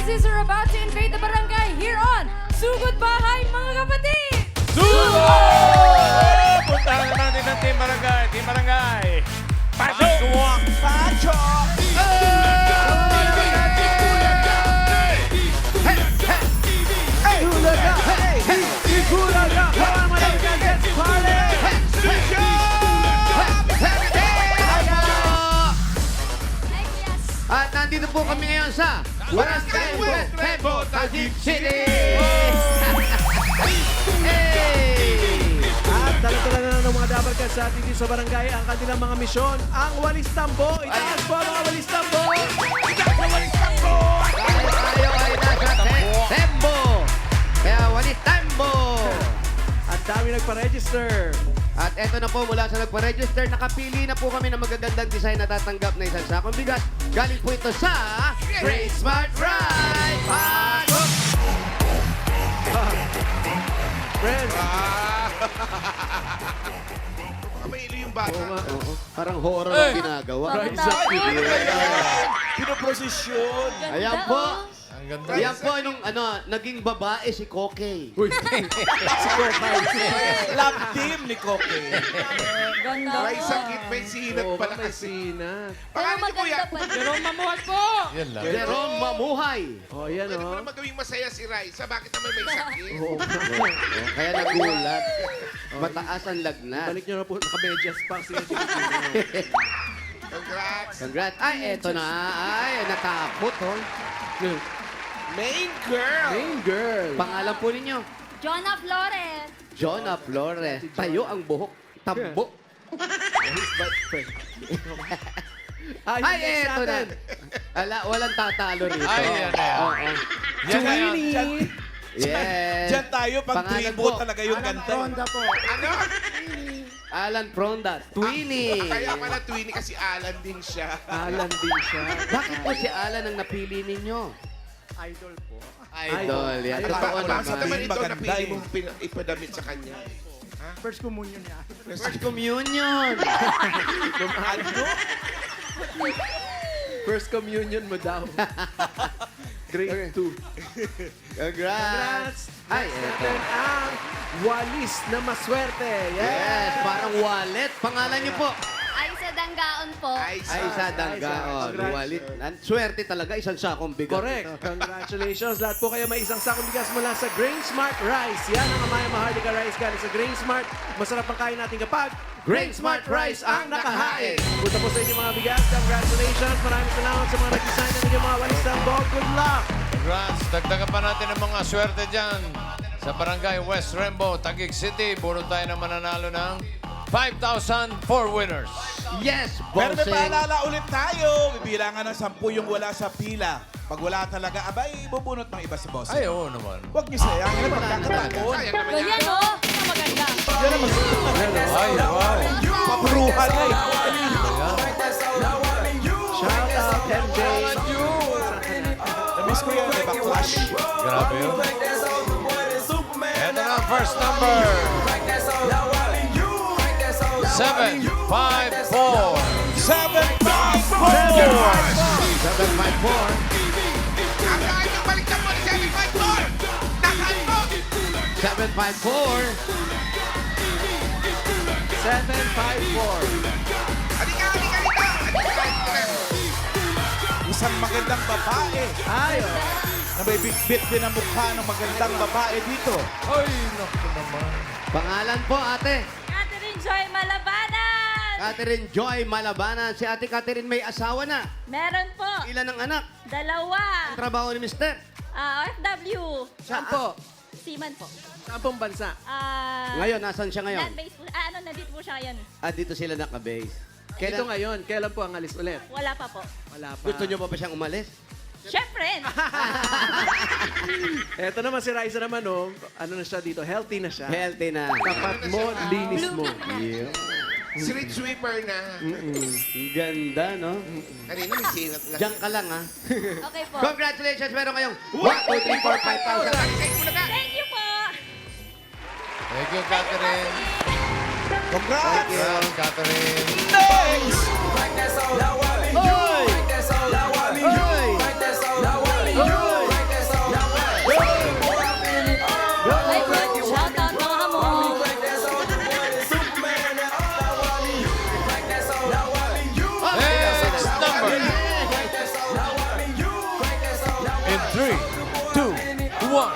forces are about to invade the barangay here on Sugod Bahay, mga kapatid! Sugod! Puntahan na natin ng Team Barangay. Team Barangay. Pasok! Pasok! At nandito po kami ngayon sa Barangay West Rembo, Taguig City! Hey! At dala-dala na ng mga dabarkas sa atin dito sa barangay ang kanilang mga misyon. Ang Walis Tambo. Itaas po ang mga Walis Tambo. Dahil tayo ay nasa Tembo! Kaya walis Tembo! At dami nagpa-register. At eto na po, mula sa nagpa-register, nakapili na po kami ng magagandang design na tatanggap na isang sakong bigas. Galing po ito sa Great Smart Ride! Pasok! Friends. May ilo yung bata. Oo, parang horror ang ginagawa. Rise up, people. Pinoprosesyon. Ayan po. Ang ganda. Ayan po, nung naging babae si Kokey. Si Kokay. Love team ni Koke. Ganda May po. sakit, may sinat Oo, pala may kasi. sinat. Pero Pangalan niyo po yan. maganda pa. Jerome Mamuhat po! Yan lang. Jerome Mamuhay. Oh, yan Pwede mo oh. na magawing masaya si Raisa. Bakit naman may sakit? Oo. Kaya nagulat. Mataas ang lagnat. Balik nyo na po, nakamedyas pa. Sige, sige, Congrats. Congrats. Ay, eto na. Ay, natakot, oh. Main girl. Main girl. Pangalan po ninyo? Jonah Flores. Jonah Flores. Tayo ang buhok. Tambo. His best friend. Ay, eto na. Walang tatalo rito. Ay, yan na yan. Oo. Yan na yan. Twinnie. Yes. Diyan tayo pag Pangalan tribo po. talaga yung kanta. po. Ano? Alan Fronda. Twinnie. Kaya pala Twinnie kasi Alan din siya. Alan din siya. Bakit po si Alan ang napili ninyo? Idol po. Idol. Yan. Idol. Totoo Bakit naman. naman ito Maganda napili eh. mong ipadamit sa kanya? First communion niya. First communion. Ano? First communion mo daw. Grade 2. Congrats. Ay, eto. Natin ang Walis na Maswerte. Yes, parang wallet. Pangalan niyo po? Aisa Danggaon po. Ay, sa Danggaon. Congrats. Wallet. Swerte talaga, isang sakong bigat. Correct. Congratulations. Lahat po kayo may isang sakong bigas mula sa Grain Smart Rice. Yan ang Amaya Maharlika Rice galing sa Grain Smart. Masarap ang kain natin kapag Grain Smart Rice ang nakahain. Punta po sa inyong mga bigas. Congratulations. Maraming salamat sa mga nag-design ng inyong mga Walis Tambo. Good luck. Congrats. Dagdagan pa natin ang mga swerte dyan. Sa Barangay West Rembo, Taguig City, puro tayo na mananalo ng 5,000 for winners. Yes, Pero may bossing. paalala ulit tayo. Bibilangan ng 10 yung wala sa pila. Pag wala talaga, abay, bubunot ng iba si boss. Ay, oo naman. Huwag niyo sayangin ang pagkakataon. Sayang naman yan. Ganyan o. Maganda. Ay, wow. Papruhan na eh. Shout out, MJ. Namiss ko yan, diba? Clash. Grabe yun. Ito na ang first number. 754. 754. Ang yung balik na po ni 754! Nasaan po? 754. 754. Halika, halika, halika! Isang magandang babae. Ay, Na may bit din ang mukha ng magandang babae dito. Ay, naku naman. Pangalan po, ate. Catherine Joy Malabanan. Catherine Joy Malabanan. Si ate Catherine may asawa na. Meron po. Ilan ang anak? Dalawa. Ang trabaho ni mister? OFW. saan po? Seaman po. Saan pong bansa? Ngayon, nasan siya ngayon? Land-based po. Nandito po siya ngayon. Dito sila nakabase. Ito Kailan, ngayon. Kailan po ang alis ulit? Wala pa po. Wala pa. gusto niyo pa siyang umalis? Siyempre. Eto naman si Raisa naman, oh. Ano na siya dito? Healthy na siya. Healthy na. Tapat mo, linis mo. Yeah. Street sweeper na. Ang ganda, no? Kanina may sinat na. Diyan ka lang, ha? Okay po. Congratulations! Meron kayong 1, 2, 3, 4, 5,000. Thank you po. Thank you, Catherine. Congrats! Congrats, Catherine. Next! Hoy! Hoy! Hoy! In 3, 2, 1.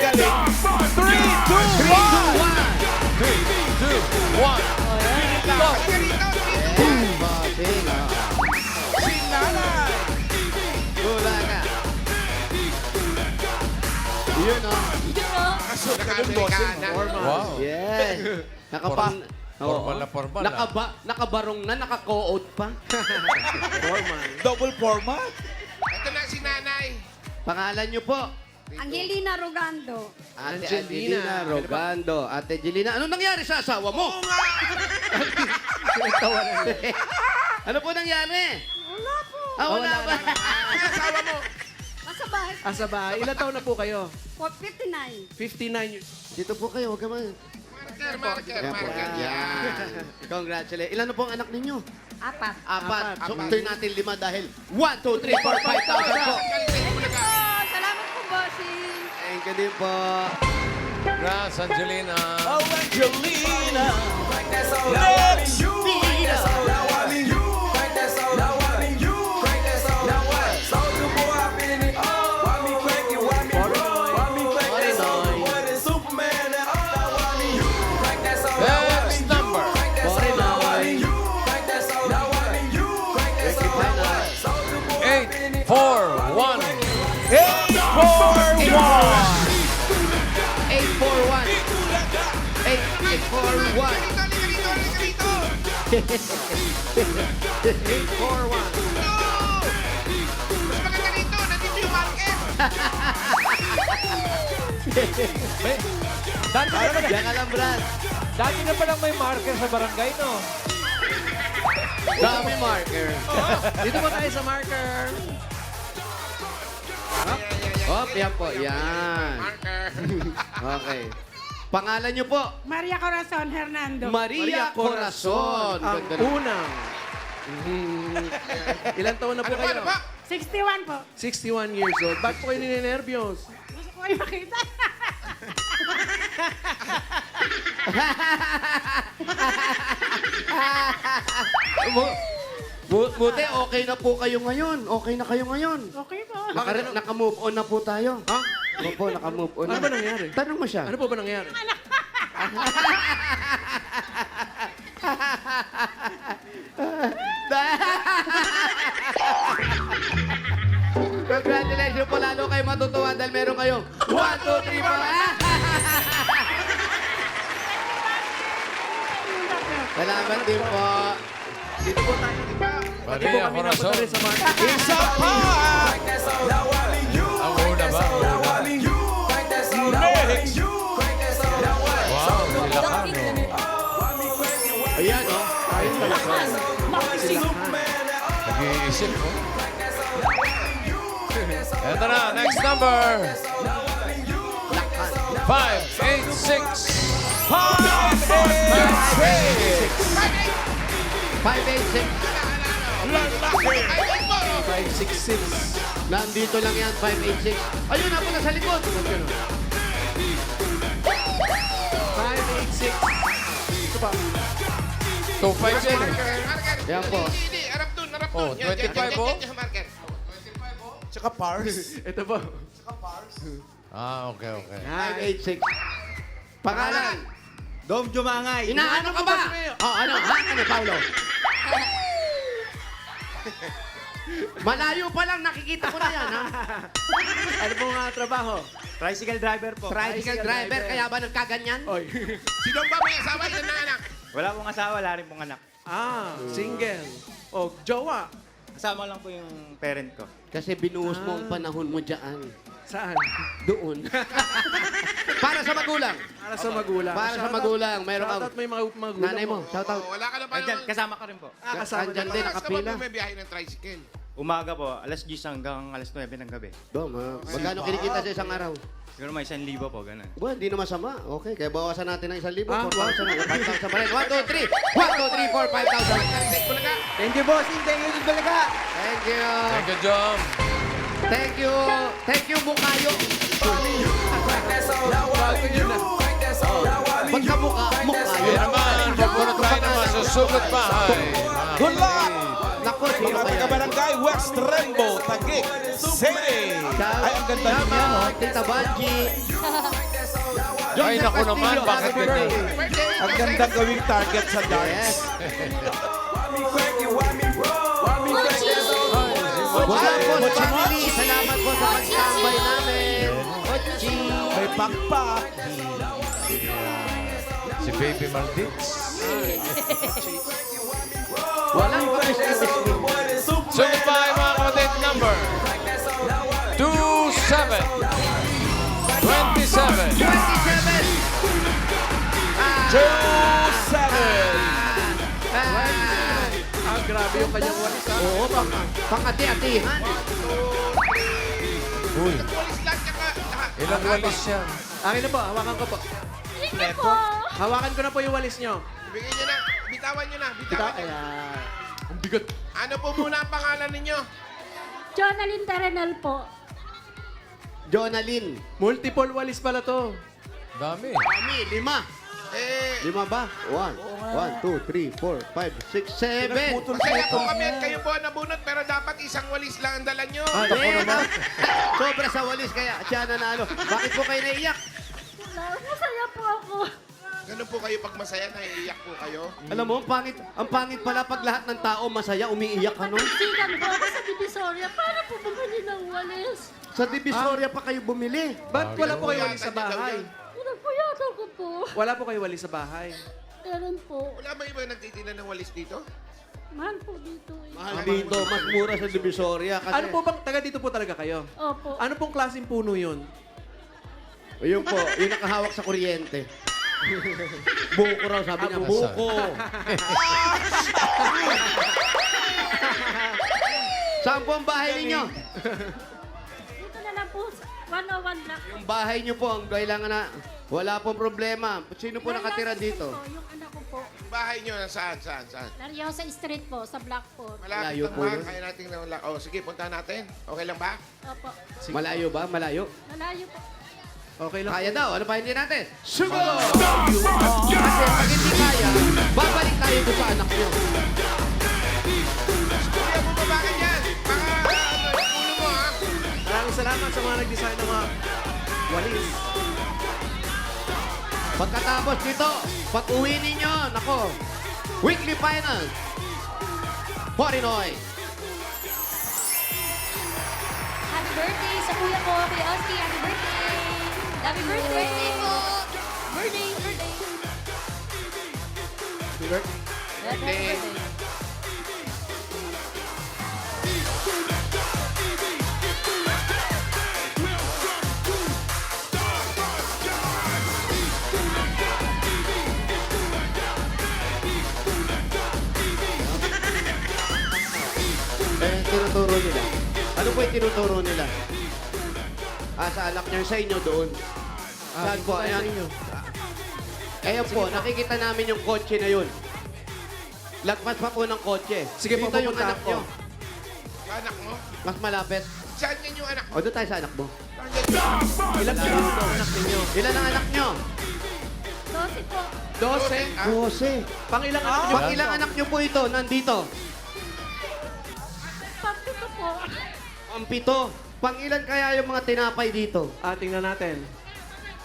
Galing. 3, 2, 1. 3, 2, 1. Go! Bossing, oh. Si Nanay. Wala ka. Yun, oh. Naka-Amerikana. Wow. Yes. Formal na formal, Nakabarong na, naka-co-out pa. Foreman. Double format. Ito na si nanay. Pangalan niyo po? Angelina Rogando. Ate Angelina. Angelina Rogando. Ate Angelina, anong nangyari sa asawa mo? Ano po nangyari? Wala po. Wala ba? Asawa mo. Nasa bahay. Asa ba? Ilan taon na po kayo? Po, 59. 59 years. Dito po kayo, huwag ka man. Marker. Yan. Congratulations. Ilan na po ang anak ninyo? 4. Apat. So, tuloy natin 5 dahil 1, 2, 3, 4, 5,000 po. Oh, salamat po, bossing. Thank you din po. Congrats, Angelina. Oh, Angelina. Let's beat up. Next number. 8, 4, 1. 841. Mas maganda dito. Nandito yung marker. Diyan ka lang, Brad. Dati na palang may marker sa barangay, no? Dami marker. Dito po tayo sa marker. Oh, yan po. Yan. Marker. Okay. Pangalan niyo po? Maria Corazon Hernando. Maria Corazon. Ang Ganda na. unang. Ilan taon na po Ano kayo? ba? 61 po. 61 years old. Ba't po kayo ninenervyos? Gusto ko kayo makita. Buti, okay na po kayo ngayon. Okay na kayo ngayon. Okay po. Naka-move on na po tayo. Ha? Opo, naka-move on na. Ano ba nangyari? Tanong mo siya. Ano po ba nangyari? Congratulations po, lalo kayo matutuwa dahil meron kayong 1, 2, 3, 4. Salamat din po. Dito po tayo. Pati po Maria kami napunta Corazon. rin sa marker. Isa pa. Ang una ba? Ang una. Next. Wow, nilakan, no? Ayan, oh. Ayun talaga. Nag-iisip, no? Ito na, next number. 586. 586. 566. Nandito lang yan, 586. Ayun, napo na sa likod. 586. Ito pa. 2.5 yan, eh. Marker. Yan po. Hindi. Harap dun. Oh, 25 po? Marker. Tsaka Pars. Ito po. Ah, okay. 586. Pangalan? Dom Jumangay. Inaano ka ba? Oh, ano? Ha? Ano, Paulo? Malayo pa lang, nakikita ko na yan, ha? Ano po nga trabaho? Tricycle driver po. Tricycle driver, kaya ba nagkaganyan? Oy. Sino ba may asawa? Ilan na anak? Wala pong asawa, wala rin pong anak. Single. O, jowa. Kasama lang po yung parent ko. Kasi binuhos mo ang panahon mo dyan. Saan? Doon. Para sa magulang. Para sa magulang. Para sa Shoutout- magulang, mayroon kang- shoutout may mga magulang Nanay mo, shout out. Wala ka na pa Andyan, naman. kasama ka rin po. Kasama Andyan na- din, Oras ka ba nakapila. bumibiyahe ng tricycle? Umaga po, alas 10 hanggang alas 9 ng gabi. Dom, magkano kinikita sa isang araw? Siguro may 1,000 po, ganun. Well, hindi na masama. Okay, kaya bawasan natin ng 1,000. Ah, 4,000 na. 5,000 pa rin. 1, 2, 3. 1, 2, 3, 4, 5,000. Thank you, bossing. Thank you, talaga. Thank you. Thank you, Jom. Thank you. Thank you, Bukayo. Pagkamukha, Yan Bukayo. naman, pupunta tayo ng masusugot bahay. Good luck! Naku, po. Sino Mga kaya? taga-barangay West Rembo, Taguig City. Ay, ang ganda niya, no? Tita Banji. Ay, naku naman, bakit ganyan? Ang gandang gawing target sa darts. Yes. Wala po sa family. Salamat po sa pag-tambay namin. Ochi. May pakpak. Si Baby Maltits. Walang pag-isip. Sugod pa kayo mga kapatid, number 27. 27. 2-7. Ah, grabe yung kanyang walis, ha? Oo, pang-ati-atihan. Uy, Walis lang tsaka... ilang walis yan? Akin na po, hawakan ko po. Hawakan ko na po yung walis nyo. Ibigay nyo na. Bitawan nyo na. Ito, Bitawan nyo. ayan. Ang bigat. Ano po muna ang pangalan ninyo? Jonalyn Terenel po. Jonalyn. Multiple walis pala to. Dami. Kami, 5. Eh, 5 ba? 1, 2, 3, 4, 5, 6, 7. masaya po kami at kayo po ang nabunot pero dapat isang walis lang ang dala nyo. Ay, ako naman. Sobra sa walis kaya siya nanalo. Bakit po kayo naiyak? Masaya po ako. Ganun po kayo pag masaya, naiiyak po kayo. Alam mo, ang pangit pala pag lahat ng tao masaya, umiiyak ka, no? Sigan po ako sa Divisoria para po bumili ng walis. Sa Divisoria pa kayo bumili. Ba't wala po kayo walis sa Yata niya daw bahay? yan. Pinagpuyatan ko po. Wala po kayo walis sa bahay. Meron po. Wala ba iba nagtitinda ng walis dito? Mahal po dito eh. Mahal dito, mas mura sa Divisoria kasi... Ano po bang, taga dito po talaga kayo? Opo. Ano pong klaseng puno yun? Yun po, yung nakahawak sa kuryente. Buko raw, sabi niya. Buko. Saan po ang bahay ninyo? Dito na lang po. 101 Black. Yung bahay niyo po, ang kailangan na... Wala pong problema. Sino po nakatira dito? Yung anak ko po. Yung bahay nyo, saan? Nariyaw sa street po, sa Blackport. Malapit Malayo lang po ba? yun. Kaya natin na wala. Oh, sige, punta natin. Okay lang ba? Opo. Malayo ba? Malayo? Malayo po. Okay lang. Kaya daw. Ano pa hindi natin? Sugo! Kasi pag hindi kaya, babalik tayo doon sa anak niyo. Kuya, bumaba ka dyan. Baka, ano, yung ulo mo, ha? Maraming salamat sa mga nag-design ng mga walis. Pagkatapos nito, pag uwi ninyo, nako, weekly final. Porinoy. Happy birthday sa kuya ko, Kuya Oski. Happy birthday! Happy birthday po! Birthday! Happy birthday! Tinuturo nila. Ano po yung tinuturo nila? Sa anak niya, sa inyo doon. Saan po? Ayan. Ayan po, nakikita namin yung kotse na yun. Lagpas pa po ng kotse. Sige po, Dito yung pupunta anak ako. niyo. Anak mo? Mas malapit. Saan yan yung anak mo? O, doon tayo sa anak mo. Ilan po yung anak ninyo? Ilan ang anak niyo? 12 po. 12. 12. Pang ilang anak nyo? Pag ilang anak niyo po ito, nandito? Pagpito po. Ang 7. Pang ilan kaya yung mga tinapay dito? Tingnan natin.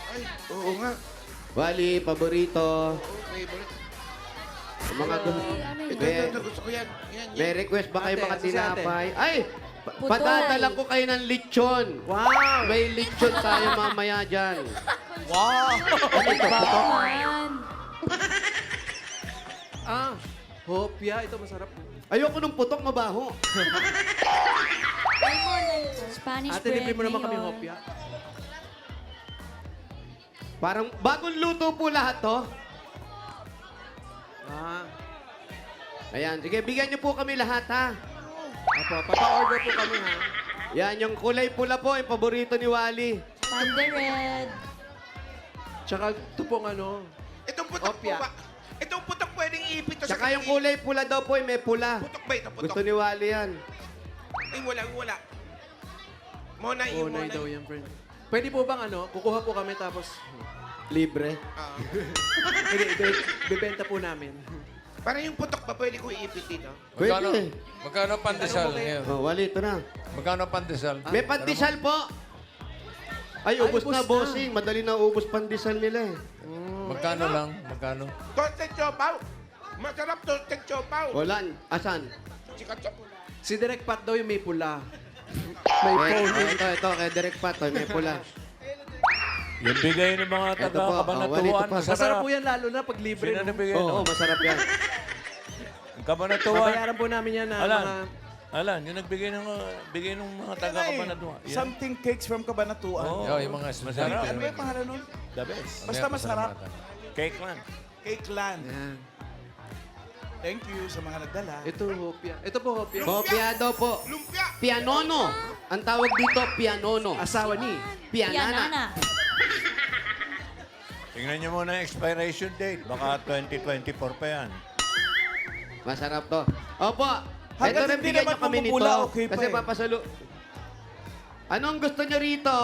Ay, oo nga. Wali, paborito. Favorite. Mga Ito, gusto ko yan. Yan, yan. May request ba kayo Ate, mga si ate. tinapay? Ay! Putoy. Padadala ko kayo ng lechon. Wow! May lechon tayo mamaya dyan. Bawan! Hopya. Ito masarap. Ayoko nung putok, mabaho. Spanish Ate, libre mo bread naman kami mayor. hopya. Parang bagong luto po lahat to. Ayan, sige, bigyan niyo po kami lahat, ha? Apo, papa-order po kami, ha? Yan, yung kulay pula po, yung paborito ni Wally. Thunder Red. Tsaka ito pong ano. Itong putok Opya. po ba? Itong putok pwedeng iipit to sa Tsaka yung kulay pula daw po, may pula. Putok ba ito? Putok? Gusto ni Wally yan. Ay, wala. Monay, yung Unay monay. daw yan, friend. Pwede po bang ano, kukuha po kami tapos Libre. Ah. hindi, bibenta po namin. Para yung putok pa, pwede ko iipit dito. Magkano, Pwede. magkano pandesal ngayon? Oh, wali, ito na. Magkano pandesal? May pandesal po. Ay, ubos ubos na, na. bossing. Madali na ubos pandesal nila eh. Magkano lang? Magkano? Toasted chopaw. Masarap toasted chopaw. Wala. Asan? Sikat sa pula. Si Direk Pat daw yung may pula. May Eh, phone. ito, kay Direk Pat. Oh, may pula. Yung bigay ng mga Ito po, wali ito taga-kabanatuan, pa. Masarap po yan lalo na pag libre. Sino no? nabigay? Oo, masarap yan. Yung kabanatuan. Babayaran po namin yan na Alan, mga... Alan, yung nagbigay ng bigay ng mga taga-kabanatuan. Yan. Something cakes from Kabanatuan. Oo. Yo, yung mga estudyante. Masarap. Ano ba yung pangalan nun? The best. Basta masarap. Cake lang. Cake Land. Yan. Thank you sa mga nagdala. Ito, hopia. Ito po, hopia. Hopia daw po. Lumpia. Pianono. Ang tawag dito, pianono. Asawa ni. Pianana. Tingnan niyo muna yung expiration date. Baka 2024 pa yan. Masarap to. Opo. Hanggat Ito rin hindi bigyan naman nyo kami nito. mamumula, okay pa Kasi eh. papasalo. Anong gusto nyo rito?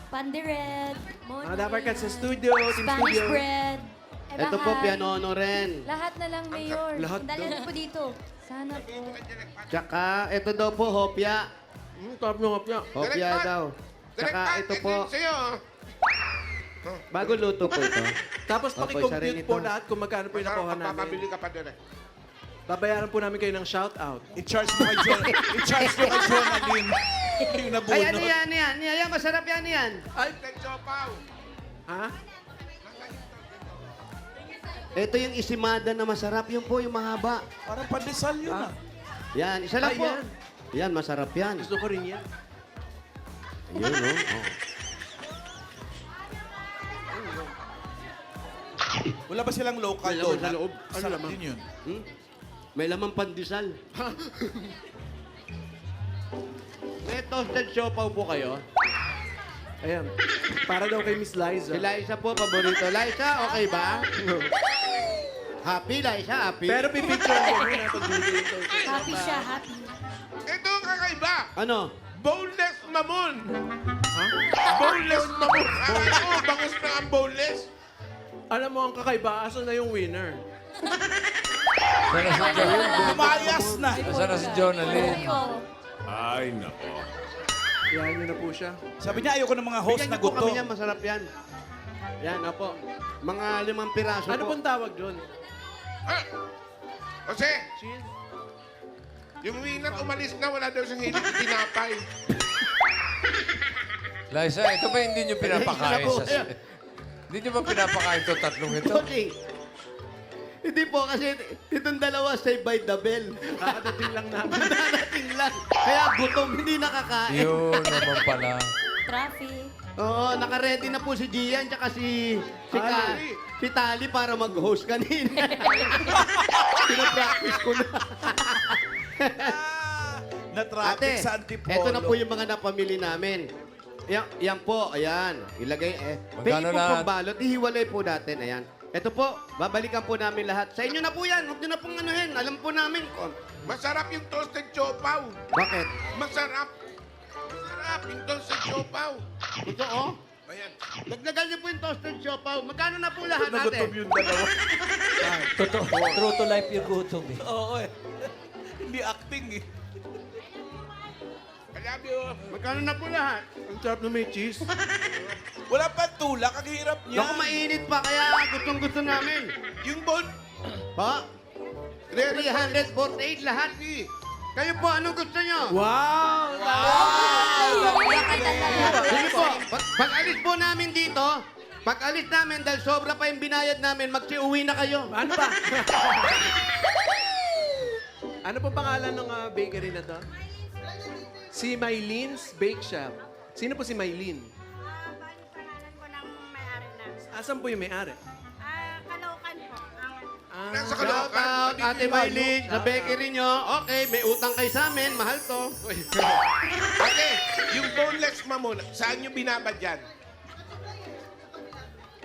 Pandired. Mga dapat sa studio, team Spanish studio. bread. Ito po, pianono rin. Lahat na lang, Mayor. Lahat Dali daw. na po dito. Sana po. Tsaka, ito daw po, hopia. Top ng hopia. Hopia Direct daw. Direct Tsaka ito po, Sa'yo. bago luto po ito. Tapos Opo, isa rin pakicompute po ito. lahat kung magkano po yung nakuha namin. Papabili ka pa direct. Babayaran po namin kayo ng shout-out. I-charge mo kay John. I-charge mo kay Jonalyn. Yung nabunot. Ay, ano yan, yan? Yan, masarap yan, yan. Ay, Toasted chopaw. ha? Ito yung isimada na masarap. Yung po, yung mahaba. Parang pandesal yun ah. Yan, isa lang Ay, po. yan. Yan, masarap yan. Gusto ko rin yan. Yun, oh. Wala ba silang local May laman donut? sa loob. Ano Sarap laman? din yun. Hmm? May lamang pandesal. May toasted siopaw po kayo. Ayan. Para daw kay Miss Liza. Si Liza po, paborito. Liza, okay ba? Happy, Liza, happy? Pero pipicture ko muna pag bibili ito. Happy siya, happy. Ito ang kakaiba. Ano? Boneless mamon. Ha? Boneless mamon. Akala ko, bangus na ang boneless. Alam mo ang kakaiba, aso na yung winner. Sana si John. Lumayas na. Sana si Jonalyn. Ay, nako. Yan, yun na po siya. Sabi niya, ayoko ng mga host Bigyan na niyo po gutom. kami yan, masarap yan. Yan, opo. Mga 5 piraso Ano po. pong tawag doon? Ah. Jose, yung winner umalis na, wala daw siyang hilig tinapay. Liza, ito ba hindi nyo pinapakain po, sa... ayan. Hindi nyo ba pinapakain to tatlong ito? Bossing. Hindi po kasi itong dalawa saved by the bell. Kakadating lang namin. Darating lang. Kaya gutom, hindi nakakain. Yun naman pala. Traffic. Oo, naka-ready na po si Gian tsaka si Tali para mag-host kanina. Pinapractice ko na. Na-traffic sa Antipolo. Ito na po yung mga napamili namin. Yan po, ayan. Ilagay Magkano Pwede po lahat? pambalot, ihiwalay po natin, ayan. Ito po, babalikan po namin lahat. Sa inyo na po yan, huwag nyo na pong anuhin. Alam po namin kung... Masarap yung toasted chopaw. Bakit? Masarap. Masarap yung toasted chopaw. Ito, oh. Ayan. Dagdagan niyo po yung toasted siopaw. Magkano na po lahat Nagutom natin? yung dalawa. Totoo. True to life yung gutom eh. Oo eh. Hindi acting eh. I love you. Magkano na po lahat? Ang sarap na may cheese. Wala pa tulak, ang hirap niya. Naku, mainit pa, kaya gustong-gusto namin. Yung bon. Pa? 348 lahat. Kayo po, anong gusto nyo? Wow! Sige po, pag-alis po namin dito, pag-alis namin dahil sobra pa yung binayad namin, magsiuwi na kayo. Ano ba? Ano po pangalan ng bakery na to? Si Mylene's Bake Shop. Sino po si Mylene? Balikan ko ng may-ari na. Asan po yung may-ari? Kalaukan po. Ang Nasa Shout Caloocan. out, Ate Maylin, sa bakery nyo. Okay, may utang kayo sa amin, mahal to. Ate, yung boneless mamon, saan nyo binabad yan?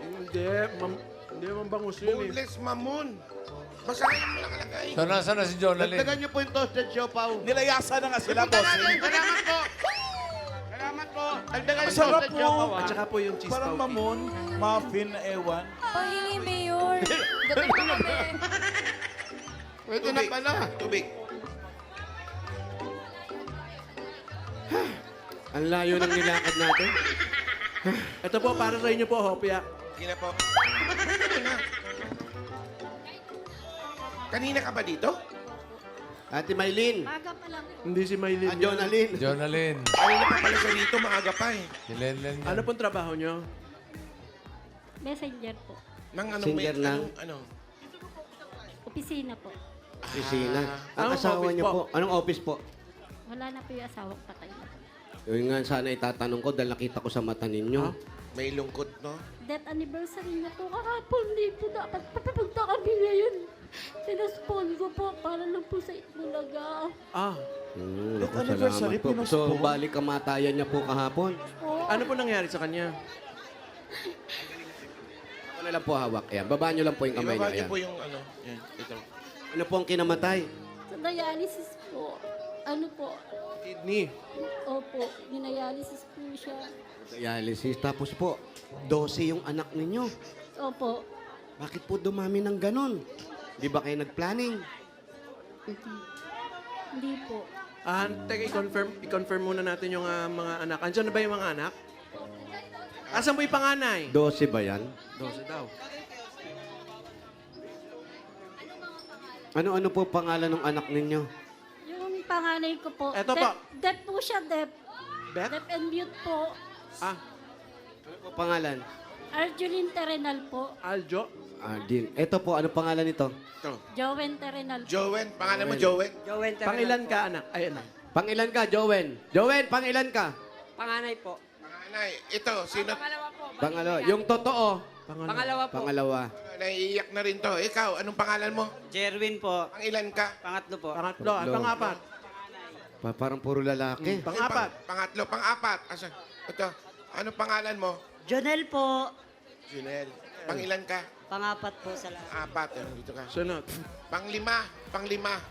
Hindi, mambangus yun eh. Boneless mamon. Basahin mo lang alagay. Sana si Jonalyn. Dagdagan nyo po yung toasted siopaw. Nilayasan na nga sila, Punta boss. natin, salamat po. Salamat po. Dagdagan yung Masarap toasted siopaw, po. At ah. saka po yung cheese Parang tauki. mamon, muffin na ewan. Pahingi, Mayor. Gutom na kami. Pwede na pala. Tubig. Ang layo ng nilakad natin. Ito po, para sa inyo po, Hopia. Sige na po. Ito na. Kanina ka ba dito? Ate Maylin. Maga pa lang po. Hindi si Maylin. Ah, Jonalyn. Jonalyn. Kanina pa pala siya dito, maaga pa eh. Si Lenlen. Ano pong trabaho nyo? Messenger po. Nang ano, Singer lang. Ano? Opisina po. Opisina. Ang Anong asawa office niyo po? po. Anong office po? Wala na po yung asawang patay na. Yun nga sana itatanong ko dahil nakita ko sa mata ninyo. May lungkot, no? Death anniversary niya po kahapon. Hindi po dapat papapunta kami ngayon. Pinaspon ko po para lang po sa Itbulaga. Ah, Naku, anniversary, salamat po. So, balik kamatayan niya po kahapon. ano po nangyari sa kanya? Ako na lang po hawak. Ayan, baba niyo lang po yung kamay Ibaba niyo. niyo Ayan. po yung ano. Yan, ito. Ano po ang kinamatay? Sa dialysis po. Ano po? Kidney. Opo, dinadialysis po siya. Dialysis. Tapos po, 12 yung anak ninyo. Opo. Bakit po dumami ng ganon? Di ba kayo nag-planning? Hindi po. Teka, i-confirm muna natin yung mga anak. Andiyan na ba yung mga anak? Asan mo yung panganay? 12 ba yan? 12 daw. Ano-ano po pangalan ng anak ninyo? Yung panganay ko po. Eto po. Deaf po siya, deaf. Beth? Deaf and mute po. Ah, Ano po pangalan? Arjulin Terenal po. Aljo? Din. Ito po, ano pangalan nito? Ito. Jowen Terenal po. Jowen, pangalan mo Jowen? Pangilan ka, anak? Ay, ano? Pangilan ka, Jowen? Jowen, pangilan ka? Panganay. Ito, sino? Pangalawa. Yung totoo. Pangalawa. Pangalawa. Naiiyak na rin to. Ikaw, anong pangalan mo? Jerwin po. Pangilan ka? Pangatlo po. Pangatlo. At pangapat. Parang puro lalaki. Pangapat. Pangatlo, pang-apat. Asa? Ito, anong pangalan mo? Jonel po. Junel. Pangilan ka? Pangapat po sa lahat. Apat. Dito ka. Sunod. Panglima. Puro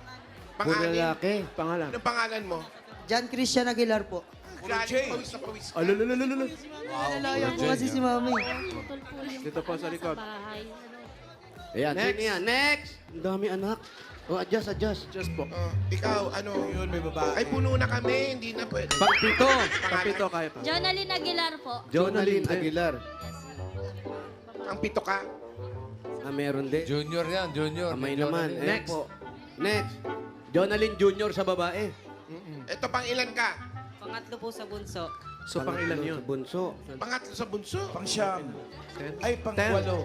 Pang-anim. lalaki. Pangalan. Anong pangalan mo? John Christian Aguilar po. Galing, pawis na pawis ka. Alululululul. Nalayan po kasi si Mami. Putol po yung Dito po sa likod. bahay. Ayan, Next. sino yan? Next! Ang dami anak. Oh, adjust. Just po. Ikaw, ano? Yun, may babae. Ay, puno na kami. Hindi na pwede. Pagpito. Pagpito kaya pa. Jonalyn Aguilar po. Jonalyn Jonalyn. Aguilar. Ang pito ka. Ah, meron din. Junior yan, junior. Kamay Junior naman. yan. Next. Next. Jonalyn Junior sa babae. Ito, pangilan ka? Pangatlo po sa bunso. So, pangilan Pangatlo yun? sa bunso. Pangatlo sa bunso. Pang-siyam. Ay, Ten. pang-walo.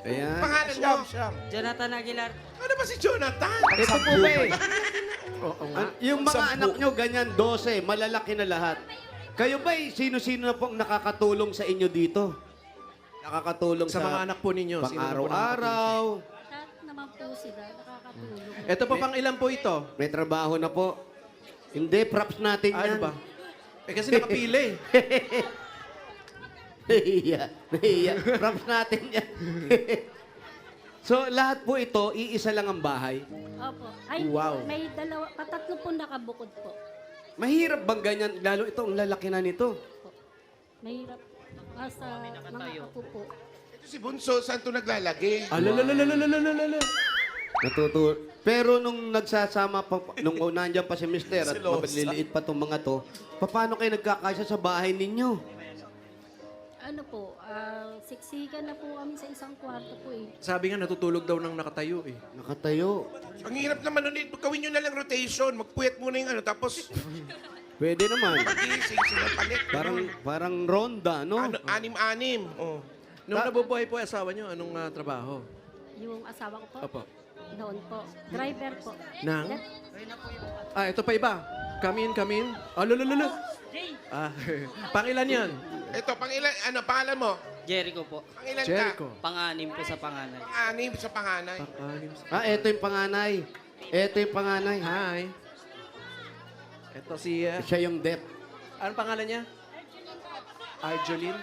Ayan. Pangalan mo? Siyam. Jonathan Aguilar. Ano ba si Jonathan? Ito po ba eh. Oo nga. Yung mga anak nyo, ganyan, 12, malalaki na lahat. Kayo ba eh, sino-sino na pong nakakatulong sa inyo dito? Nakakatulong Sa mga anak po ninyo. pang sino na po araw-araw. Lahat naman po sila nakakatulong. Ito po pang ilan po ito? May trabaho na po. Hindi, props natin Ano yan. ba? Eh kasi nakapili. Nahiya. Props natin yan. So, lahat po ito, iisa lang ang bahay. Opo. Ay, Wow. may dalawa, patatlo po nakabukod po. Mahirap bang ganyan? Lalo ito, ang lalaki na nito. Po. Mahirap. Sa mga apo po. Ito si Bunso, saan ito naglalagi? Alalalalalalalala. Pero nung nagsasama pa, nung nandiyan pa si Mister at Silosa. magliliit pa itong mga to, paano kayo nagkakasya sa bahay ninyo? Ano po, siksikan na po kami sa isang kwarto po eh. Sabi nga, natutulog daw ng nakatayo eh. Nakatayo. Ang hirap naman nun, gawin nyo na lang rotation. Magpuyat muna yung ano, tapos Pwede naman. gising sila palit. Parang ronda, no? Ano, anim-anim. Oh. Nung nabubuhay po yung asawa nyo, anong trabaho? Yung asawa ko po, Opo. noon po, driver po. Nang? Ito pa iba. Come in. Alalalalala. Pangilan yan? Ito, pangilan, ano, pangalan mo? Jericho po. Pangilan Jericho. Pang-anim po sa panganay. Pang-anim sa panganay. Pang-anim. Ito yung panganay. Ito yung panganay. Hi. Ito si... Siya yung dep. anong pangalan niya? Arjolin.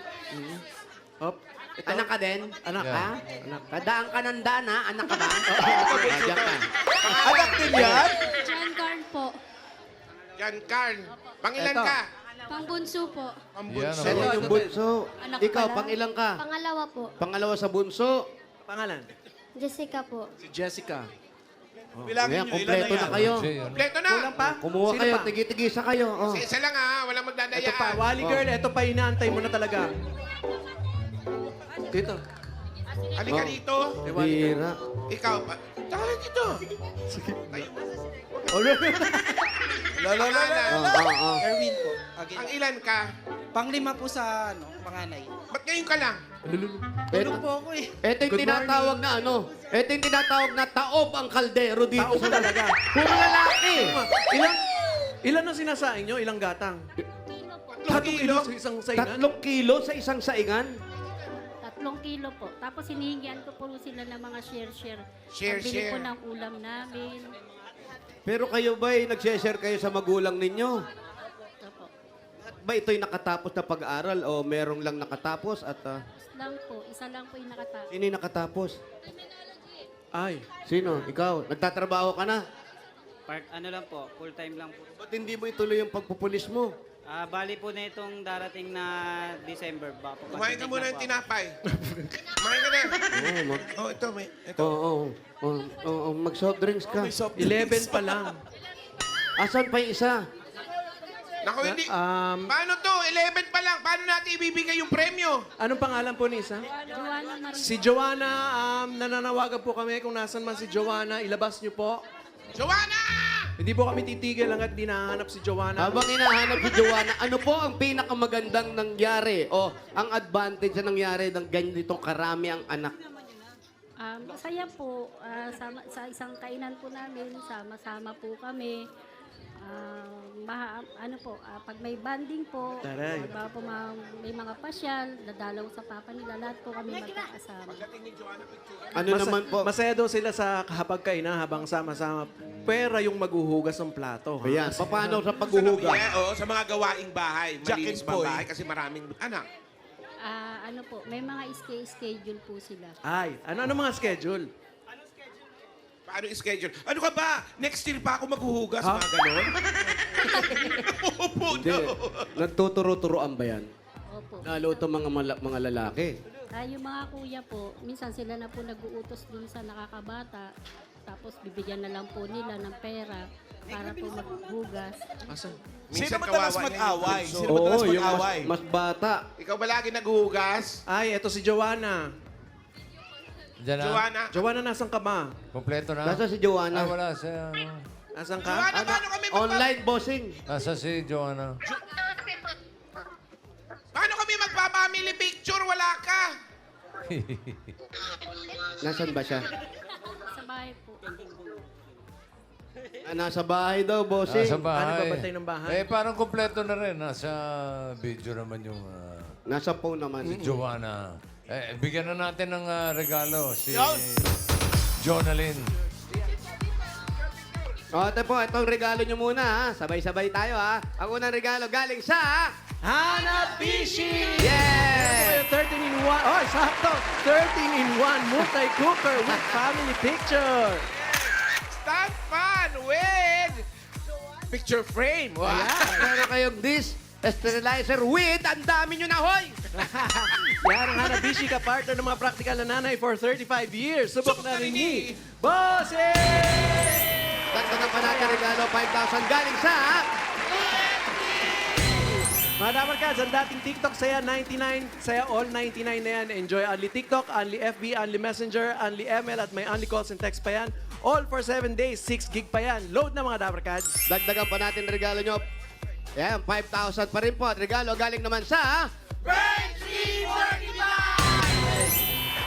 Hop. Ito. Anak ka din? Anak Yeah. ka? Anak. Kadaan ka ng dana, anak ka ba? Diyan ka. Anak din yan? John Carl po. Jan Carl. Pangilan Eto. ka? Pangbunso po. Pambunso. Yan, Ito yung bunso. Anak Ikaw, pala. pangilang ka? Pangalawa po. Pangalawa sa bunso. Pangalan? Jessica po. Si Jessica. Bilangin Ngayon, nyo, ilan na kompleto na yan? kayo. Kompleto na. Kulang pa? Kumuha Sino kayo, pa? tigi-tigisa kayo. Oh. Isa lang ha, walang Ito magdadayaan. pa, Wally girl, ito pa inaantay mo na talaga. Dito. Halika dito. Bira. Ikaw pa. Tsaka dito. Oh. Erwin po. Ang ilan ka? Panglima po sa panganay. Ba't ngayon ka lang? Tulog po ako eh. Ito yung tinatawag na ano? Ito yung tinatawag na taob ang kaldero dito. Taob sa talaga. Puro lalaki. Ilan ang sinasaing nyo? Ilang gatang? Tatlong kilo? Sa isang saingan? 3 kilo sa isang saingan? 3 kilo po. Tapos hinihingian ko po sila ng mga share-share. Share, Pambili share. po ng ulam namin. Pero kayo ba'y nag-share kayo sa magulang ninyo? Ito po. Ba ito'y nakatapos na pag-aaral o merong lang nakatapos at Isa lang po yung nakatapos. sino yung nakatapos? Ay. Sino? Ikaw? Nagtatrabaho ka na? Ano lang po, full time lang po. Ba't hindi mo ituloy yung pagpupulis mo? Bali po na itong darating na December. Baka po Kumain ka muna ng tinapay. tinapay. Kumain ka na. Oo, Oh, ito, may. Ito. mag-soft drinks ka. 11 pa lang. Asan pa yung isa? Naku, hindi. Paano to? 11 pa lang. Paano natin ibibigay yung premyo? Anong pangalan po ni isa? Joanna Marie. Si Joanna, nananawagan po kami kung nasan man si Joanna, ilabas niyo po. Joanna! Hindi po kami titigil hanggat di nahanap si Joanna. Habang hinahanap si Joanna, ano po ang pinakamagandang nangyari o ang advantage na nangyari ng ganitong karami ang anak? Masaya po. Sa isang kainan po namin, sama-sama po kami. Pag may banding po, Taray. may mga pasyal, dadalaw sa papa nila, lahat po kami magkakasama. Ano naman po? Masaya daw sila sa kapagkainan habang sama-sama. Pera yung maghuhugas ng plato. ha? Ayan, paano sa paghuhugas? Oo, sa mga gawaing bahay. Jack Malinis and ba ang Poy. bahay kasi maraming anak. May mga schedule po sila. Ay, ano mga schedule? Paano yung schedule? Ano ka ba? Next year pa ako maghuhugas, Ha? mga ganon? Opo, Hindi. no. Nagtuturo-turoan ba yan? Opo. Lalo ito mga lalaki. Yung mga kuya po, minsan sila na po nag-uutos dun sa nakakabata. Tapos bibigyan na lang po nila ng pera para po maghugas. Asan? Sino Minsan madalas kawawa niya mag-away? yung Sino madalas yung mag-away? mas bata. Ikaw ba lagi naghuhugas? Ay, eto si Joanna. Diyan na. Joanna? Joanna, nasan ka ba? Kompleto na. Nasa si Joanna? Wala siya. Asan ka? Joanna, paano kami Online bossing. Nasa si Joanna. Paano kami magpa-family picture? Wala ka. Nasaan ba siya? Sa bahay po. Nasa bahay daw, bossing. Nasa bahay. Paano babantay ng bahay? Parang kompleto na rin. Nasa video naman yung Nasa phone naman. Joanna. Bigyan na natin ng regalo si Jonalyn. Ito po, itong regalo nyo muna, ha? Sabay-sabay tayo, ha? Ang unang regalo galing sa... Hanabishi! Yes! 13-in-1. Oh, sakto! 13-in-1 multi-cooker with family picture. Stand fan with picture frame. Wow. Meron kayong dish sterilizer with, ang dami nyo na, hoy! Yan ang Hanabishi ka partner ng mga practical na nanay for 35 years. Subok na rin ni Bossing! Dagdagan pa natin regalo, 5,000 galing sa... Mga Dabarkads, ang dating TikTok saya 99, saya all 99 na yan. Enjoy only TikTok, only FB, only Messenger, only ML at may only calls and text pa yan. All for 7 days, 6 gig pa yan. Load na mga Dabarkads. Dagdagan pa natin regalo nyo. Yan, 5,000 pa rin po. At regalo galing naman sa...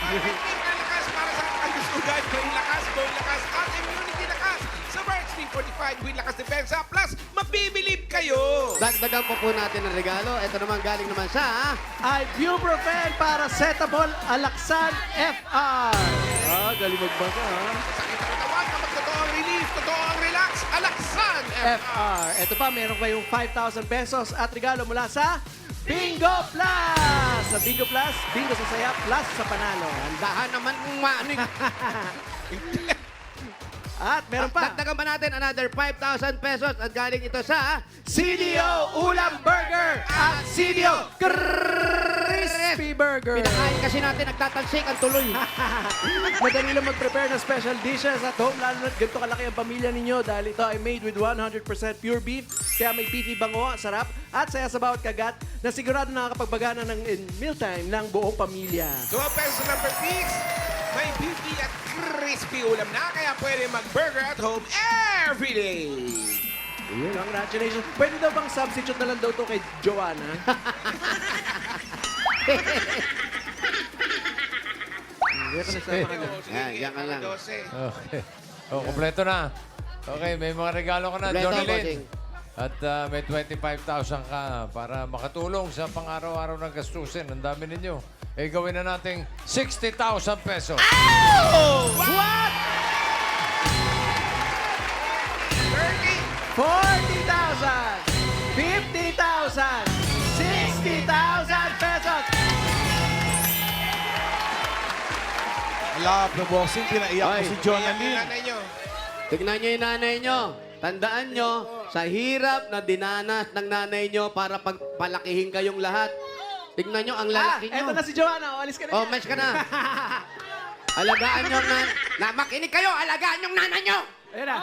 Lakas para sa kalusugan. Gawin lakas, gawin lakas, at immunity lakas. Sa Birds 345, win lakas depensa. Plus, mabibilib kayo. Dagdagan pa po natin ang regalo. Ito naman galing naman sa... Ibuprofen Paracetamol Alaxan FR. Galing magbasa ha. Sakit ang katawan na magtotoong relief, totoong relax. Alaksan FR. Ito pa, meron kayong 5,000 pesos at regalo mula sa Bingo Plus! Sa Bingo Plus, bingo sa saya, plus sa panalo. Andahan naman kung maano. At meron pa, Dagdagan pa natin another 5,000 pesos at galing ito sa... CDO Ulam Burger at CDO Crispy Crispy Burger. Pinakain kasi natin, nagtatalsik ang tuloy. Madali lang mag-prepare ng special dishes at home, lalo na ganito kalaki ang pamilya ninyo dahil ito ay made with 100% pure beef, kaya may beefy bango, sarap, at saya sa bawat kagat na sigurado nakakapagbagana ng in mealtime ng buong pamilya. 12 pesos lang per piece. May beefy at crispy ulam na, kaya pwede mag-burger at home every day. Congratulations. Pwede daw bang substitute na lang daw to kay Joanna? Yan ka lang. 12. Okay. Oh, kompleto na. Okay, may mga regalo ka na, Kompleto, Johnny bossing. Lynn. At may 25,000 ka para makatulong sa pang-araw-araw ng gastusin. Ang dami ninyo. Eh, gawin na nating 60,000 pesos. What? 40,000! 50,000! 60,000 pesos! Love the boxing, pinaiyak ko Ay. si Iyak Jonalyn. yung nanay nyo. Tignan nyo yung nanay nyo. Tandaan nyo, sa hirap na dinanas ng nanay nyo para pagpalakihin kayong lahat. Tignan nyo ang lalaki Eto nyo. na si Joanna. O, alis ka na. Oh, match ka na. Alagaan nyo na makinig kayo, alagaan yung nanay nyo. Ayan na.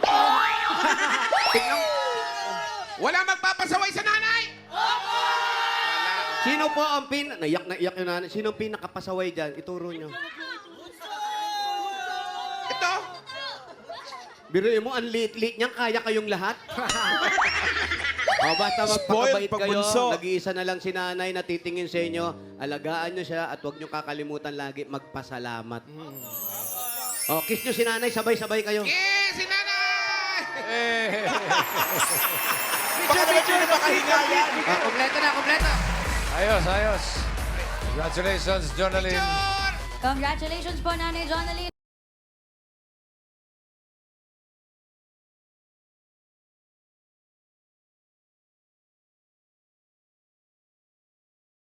Tignan. Wala magpapasaway sa nanay! Sino po ang naiyak na iyak yung nanay. Sino ang pinakapasaway dyan? Ituro nyo. Ito, Biruin mo, ang liit-liit niyan, kaya kayong lahat? O, basta magpakabait Spoiled pag kayo. bunso. Nag-iisa na lang si nanay na titingin sa inyo. Alagaan nyo siya at huwag nyo kakalimutan lagi magpasalamat. O, kiss nyo si nanay, sabay-sabay kayo. si nanay! Baka may pinapakahinga yan. Kompleto na, kompleto. Ayos, ayos. Congratulations, Jonalyn. Congratulations po, Nanay Jonalyn.